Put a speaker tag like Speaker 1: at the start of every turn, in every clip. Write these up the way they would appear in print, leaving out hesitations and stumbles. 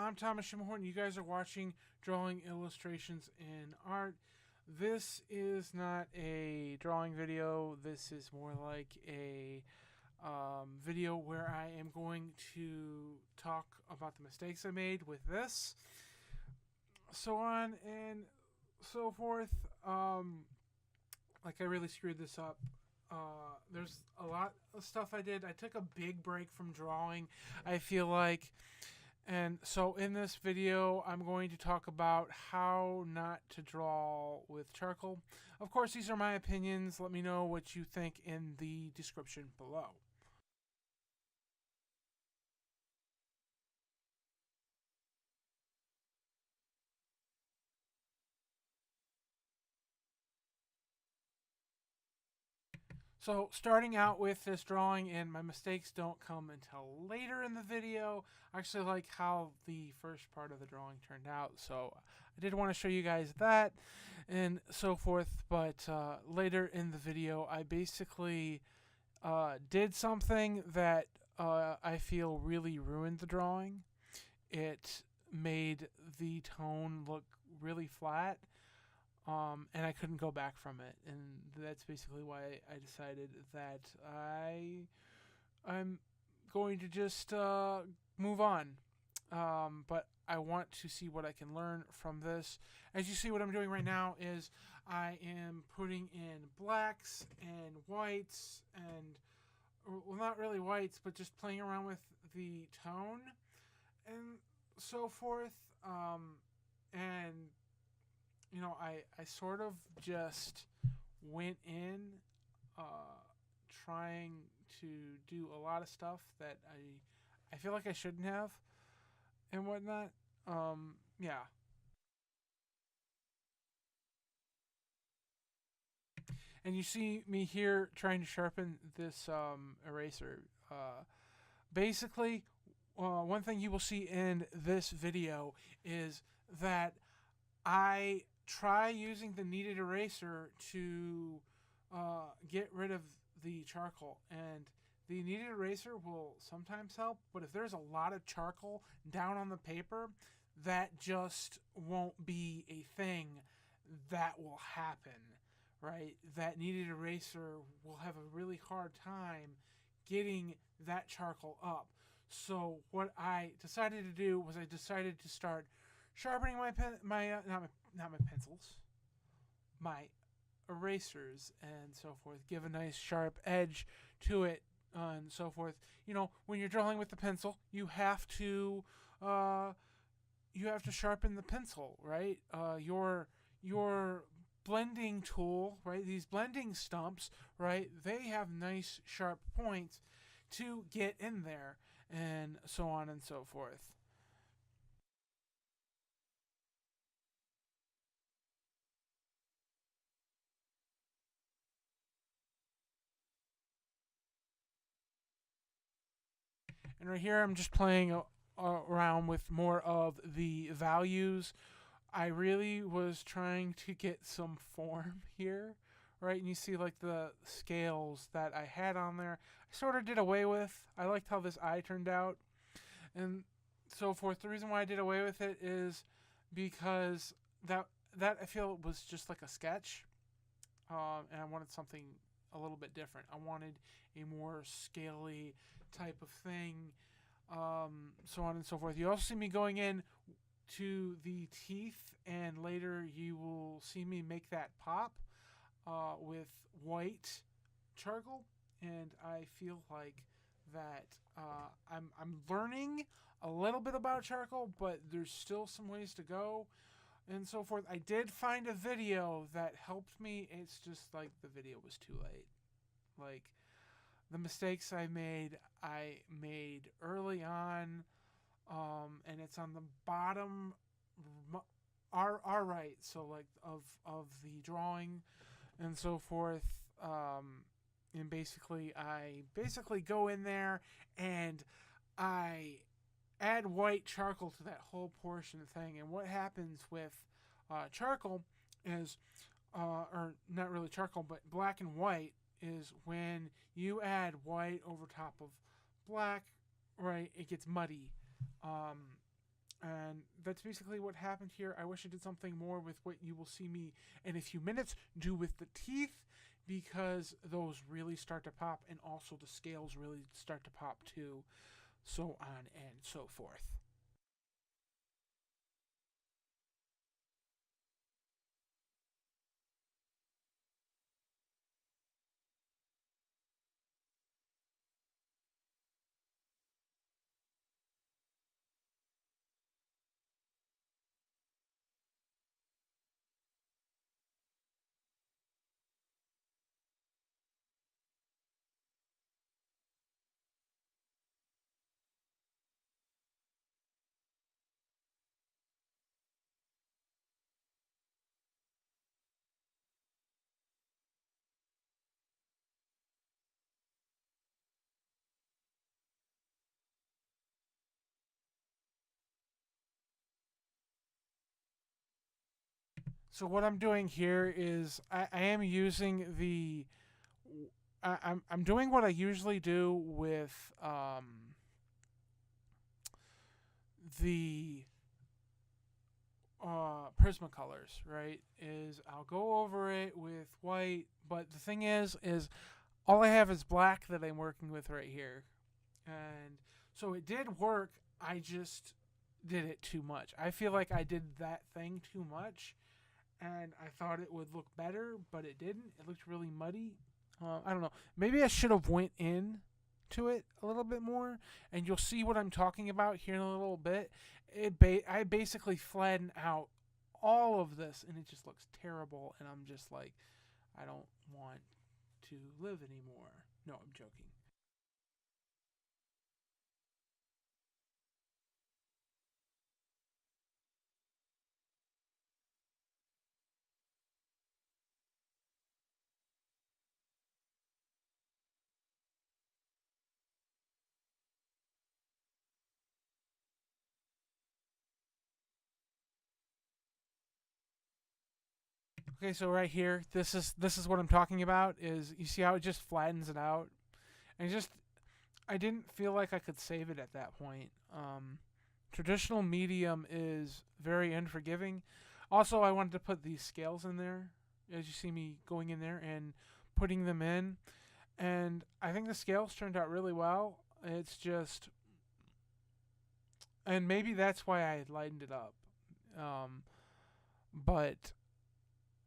Speaker 1: I'm Thomas Shimahorn. You guys are watching Drawing Illustrations in Art. This is not a drawing video. This is more like a video where I am going to talk about the mistakes I made with this, so on and so forth. Like I really screwed this up. There's a lot of stuff I did. I took a big break from drawing, I feel like. And so in this video, I'm going to talk about how not to draw with charcoal. Of course, these are my opinions. Let me know what you think in the description below. So starting out with this drawing, and my mistakes don't come until later in the video. I actually like how the first part of the drawing turned out, so I did want to show you guys that and so forth. But later in the video, I basically did something that I feel really ruined the drawing. It made the tone look really flat. And I couldn't go back from it, and that's basically why I decided that I'm going to just move on. But I want to see what I can learn from this. As you see, what I'm doing right now is I am putting in blacks and whites, and well, not really whites, but just playing around with the tone and so forth. And you know, I sort of just went in trying to do a lot of stuff that I feel like I shouldn't have and whatnot. Yeah. And you see me here trying to sharpen this eraser. Basically, one thing you will see in this video is that I try using the kneaded eraser to get rid of the charcoal, and the kneaded eraser will sometimes help, but if there's a lot of charcoal down on the paper, that just won't be a thing that will happen, right? That kneaded eraser will have a really hard time getting that charcoal up. So what I decided to do was I decided to start sharpening not my pencils, my erasers and so forth. Give a nice sharp edge to it and so forth. You know, when you're drawing with the pencil, you have to sharpen the pencil, right? Your blending tool, right? These blending stumps, right? They have nice sharp points to get in there, and so on and so forth. And right here, I'm just playing around with more of the values. I really was trying to get some form here, right? And you see like the scales that I had on there. I sort of did away with. I liked how this eye turned out and so forth. The reason why I did away with it is because that I feel was just like a sketch, and I wanted something a little bit different. I wanted a more scaly type of thing, so on and so forth. You also see me going in to the teeth, and later you will see me make that pop with white charcoal, and I feel like that I'm learning a little bit about charcoal, but there's still some ways to go and so forth. I did find a video that helped me. It's just like the video was too late. Like the mistakes I made early on, and it's on the bottom R right, so like of the drawing and so forth. And basically I go in there and I add white charcoal to that whole portion thing. And what happens with charcoal is, or not really charcoal, but black and white, is when you add white over top of black, right, it gets muddy. And that's basically what happened here. I wish I did something more with what you will see me in a few minutes do with the teeth, because those really start to pop, and also the scales really start to pop too, so on and so forth. So what I'm doing here is I am using the I'm doing what I usually do with the Prismacolors, right? Is I'll go over it with white, but the thing is all I have is black that I'm working with right here, and so it did work. I just did it too much. I feel like I did that thing too much, and I thought it would look better, but it didn't. It looked really muddy. I don't know. Maybe I should have went in to it a little bit more, and you'll see what I'm talking about here in a little bit. I basically flattened out all of this, and it just looks terrible. And I'm just like, I don't want to live anymore. No, I'm joking. Okay, so right here, this is what I'm talking about. Is you see how it just flattens it out, and just I didn't feel like I could save it at that point. Traditional medium is very unforgiving. Also, I wanted to put these scales in there, as you see me going in there and putting them in, and I think the scales turned out really well. It's just, and maybe that's why I lightened it up. Um, but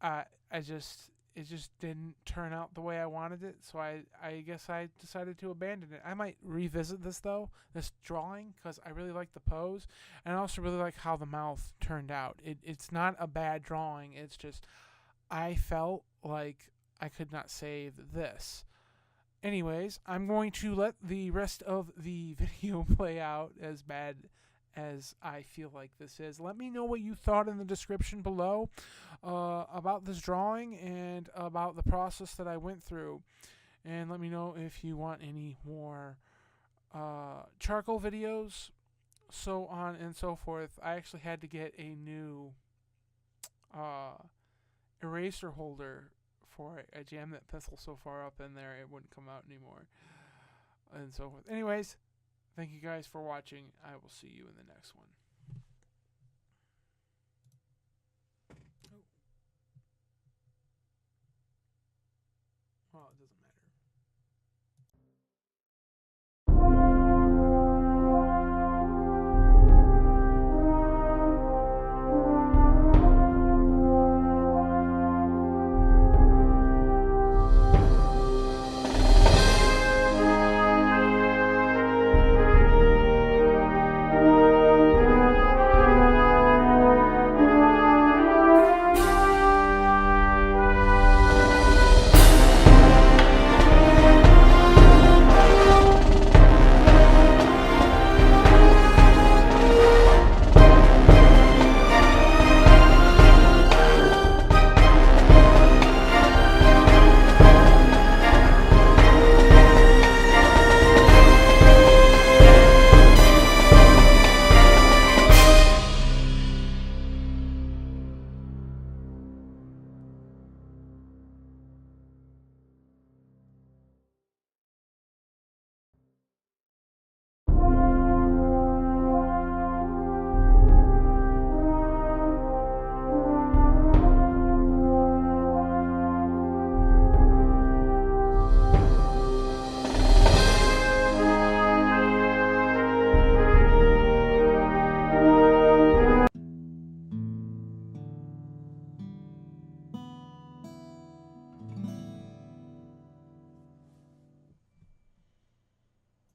Speaker 1: I just it just didn't turn out the way I wanted it, so I guess I decided to abandon it. I might revisit this though, this drawing, because I really like the pose, and I also really like how the mouth turned out. It's not a bad drawing. It's just I felt like I could not save this. Anyways, I'm going to let the rest of the video play out, as bad as I feel like this is. Let me know what you thought in the description below about this drawing and about the process that I went through. And let me know if you want any more charcoal videos, so on and so forth. I actually had to get a new uh, eraser holder for it. I jammed that pencil so far up in there it wouldn't come out anymore, and so forth. Anyways, thank you guys for watching. I will see you in the next one. Well, it doesn't matter.